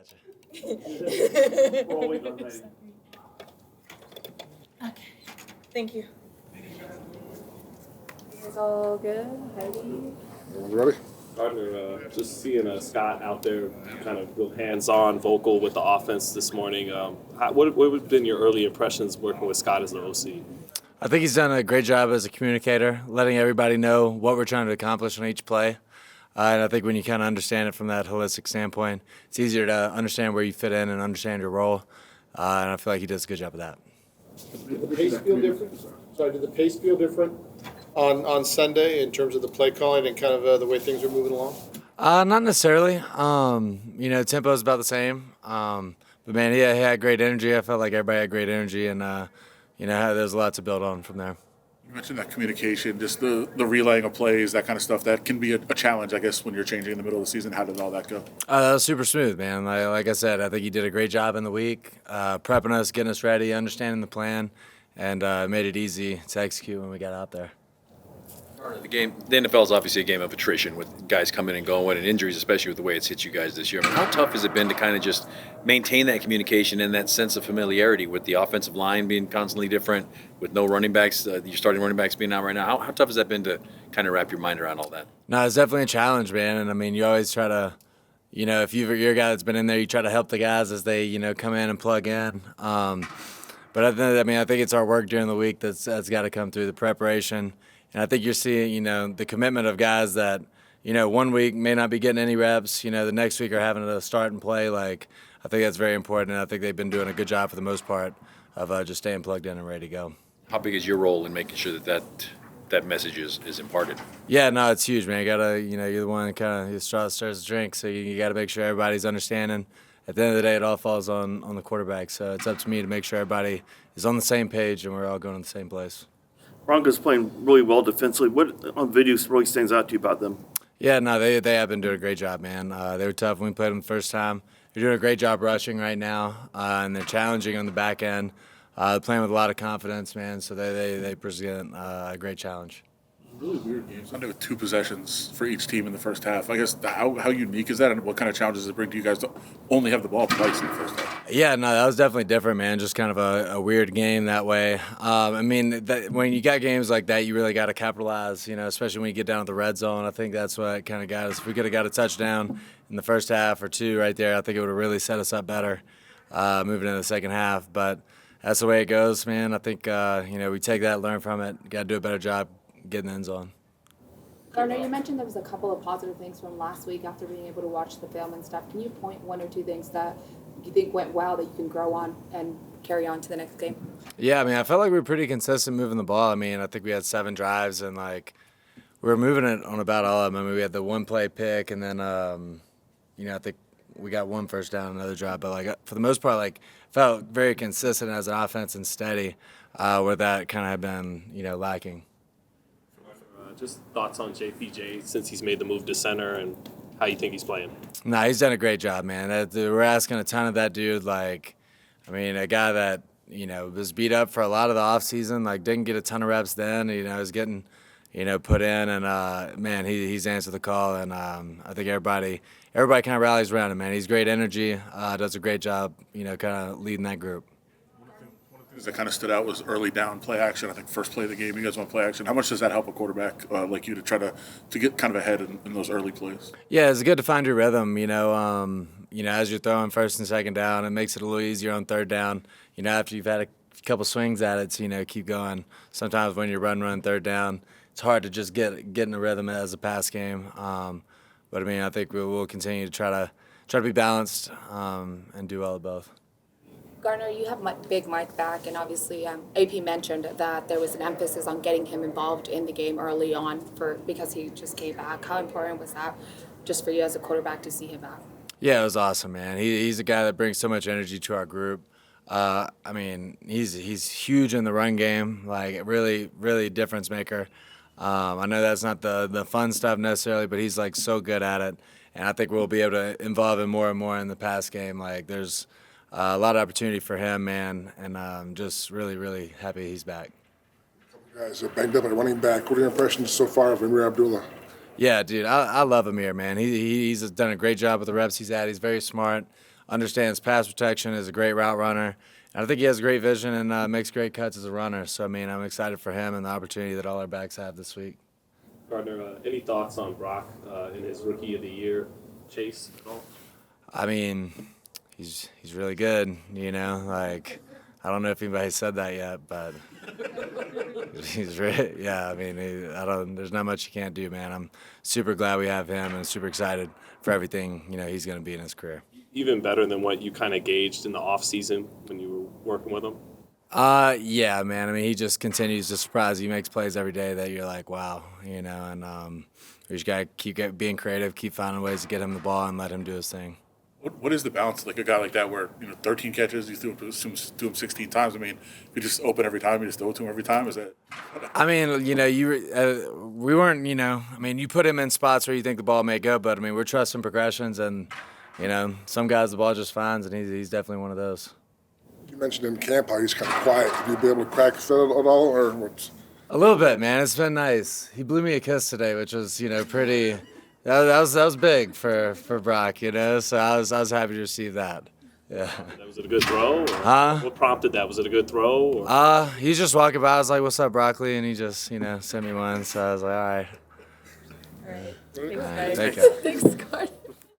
Gotcha. Okay. Thank you. It's all good. Heidi. Ready? Gardner, just seeing Scott out there kind of real hands-on, vocal with the offense this morning. What have been your early impressions working with Scott as the OC? I think he's done a great job as a communicator, letting everybody know what we're trying to accomplish on each play. And I think when you kind of understand it from that holistic standpoint, it's easier to understand where you fit in and understand your role. And I feel like he does a good job of that. Did the pace feel different? Sorry, did the pace feel different on Sunday in terms of the play calling and kind of the way things are moving along? Not necessarily. Tempo is about the same. But man, he had great energy. I felt like everybody had great energy, and there's a lot to build on from there. You mentioned that communication, just the relaying of plays, that kind of stuff. That can be a challenge, I guess, when you're changing in the middle of the season. How did all that go? That was super smooth, man. Like I said, I think he did a great job in the week, prepping us, getting us ready, understanding the plan, and made it easy to execute when we got out there. The NFL is obviously a game of attrition with guys coming and going and injuries, especially with the way it's hit you guys this year. I mean, how tough has it been to kind of just maintain that communication and that sense of familiarity with the offensive line being constantly different, with no running backs, your starting running backs being out right now? How tough has that been to kind of wrap your mind around all that? No, it's definitely a challenge, man. And I mean, you always try to, if you're a guy that's been in there, you try to help the guys as they, come in and plug in. But I think it's our work during the week that's got to come through, the preparation. And I think you're seeing, the commitment of guys that, 1 week may not be getting any reps, the next week are having to start and play. Like, I think that's very important, and I think they've been doing a good job for the most part of just staying plugged in and ready to go. How big is your role in making sure that message is imparted? Yeah, no, it's huge, man. You gotta, you're the one that kind of the straw that stirs the drink, so you got to make sure everybody's understanding. At the end of the day, it all falls on the quarterback, so it's up to me to make sure everybody is on the same page and we're all going to the same place. Broncos playing really well defensively. What on video really stands out to you about them? Yeah, no, they have been doing a great job, man. They were tough when we played them the first time. They're doing a great job rushing right now, and they're challenging on the back end. Playing with a lot of confidence, man, so they present a great challenge. Really weird game Sunday with 2 possessions for each team in the first half. I guess how unique is that, and what kind of challenges does it bring to you guys to only have the ball twice in the first half? Yeah, no, that was definitely different, man. Just kind of a weird game that way. When you got games like that, you really got to capitalize, especially when you get down to the red zone. I think that's what kind of got us. If we could have got a touchdown in the first half or 2 right there, I think it would have really set us up better moving into the second half. But that's the way it goes, man. I think, we take that, learn from it, got to do a better job getting the end zone. Gardner, you mentioned there was a couple of positive things from last week after being able to watch the film and stuff. Can you point 1 or 2 things that you think went well that you can grow on and carry on to the next game? Yeah, I felt like we were pretty consistent moving the ball. I think we had 7 drives and we were moving it on about all of them. We had the 1 play pick and then, I think we got 1 first down, another drive. But for the most part, felt very consistent as an offense and steady, where that kind of had been, lacking. Just thoughts on JPJ since he's made the move to center and how you think he's playing. Nah, he's done a great job, man. We're asking a ton of that dude. A guy that, was beat up for a lot of the offseason, didn't get a ton of reps then, is getting, put in. And, man, he's answered the call. And I think everybody kind of rallies around him, man. He's great energy, does a great job, kind of leading that group. One of the things that kind of stood out was early down play action. I think first play of the game, you guys want play action. How much does that help a quarterback like you to try to get kind of ahead in those early plays? Yeah, it's good to find your rhythm, as you're throwing first and second down. It makes it a little easier on third down. After you've had a couple swings at it, keep going. Sometimes when you're running third down, it's hard to just get in the rhythm as a pass game. But I think we'll continue to try to be balanced and do well at both. Gardner, you have Big Mike back, and obviously AP mentioned that there was an emphasis on getting him involved in the game early on because he just came back. How important was that just for you as a quarterback to see him back? Yeah, it was awesome, man. He's a guy that brings so much energy to our group. He's huge in the run game, really, really difference maker. I know that's not the fun stuff necessarily, but he's so good at it, and I think we'll be able to involve him more and more in the pass game. There's a lot of opportunity for him, man, and I'm just really, really happy he's back. Guys are banged up at running back. What are your impressions so far of Amir Abdullah? Yeah, dude, I love Amir, man. He's done a great job with the reps he's had. He's very smart. understands pass protection, is a great route runner. And I think he has great vision and makes great cuts as a runner. So, I mean, I'm excited for him and the opportunity that all our backs have this week. Gardner, any thoughts on Brock in his Rookie of the Year chase at all? I mean, he's really good, you know. Like, I don't know if anybody said that yet, but he's really, yeah. I mean, there's not much you can't do, man. I'm super glad we have him and super excited for everything, you know, he's going to be in his career. Even better than what you kind of gauged in the off season when you were working with him? Yeah, man. I mean, he just continues to surprise. He makes plays every day that you're like, wow, you know. And we just gotta keep being creative, keep finding ways to get him the ball and let him do his thing. What is the balance like a guy like that where 13 catches, you threw him 16 times? I mean, if you just open every time, you just throw it to him every time. Is that? I mean, you know, we weren't, you know. I mean, you put him in spots where you think the ball may go, but I mean, we're trusting progressions, and you know, some guys the ball just finds, and he's definitely one of those. You mentioned in camp how he's kind of quiet. Did you be able to crack his foot at all, or what's? A little bit, man. It's been nice. He blew me a kiss today, which was, you know, pretty. That was big for Brock, you know. So I was happy to receive that. Yeah. Was it a good throw? Or Huh? What prompted that? Was it a good throw? Or? He was just walking by. I was like, "What's up, broccoli?" And he just, you know, sent me one. So I was like, "All right." All right. Thanks, guys. Thank you. Thanks, Gardner.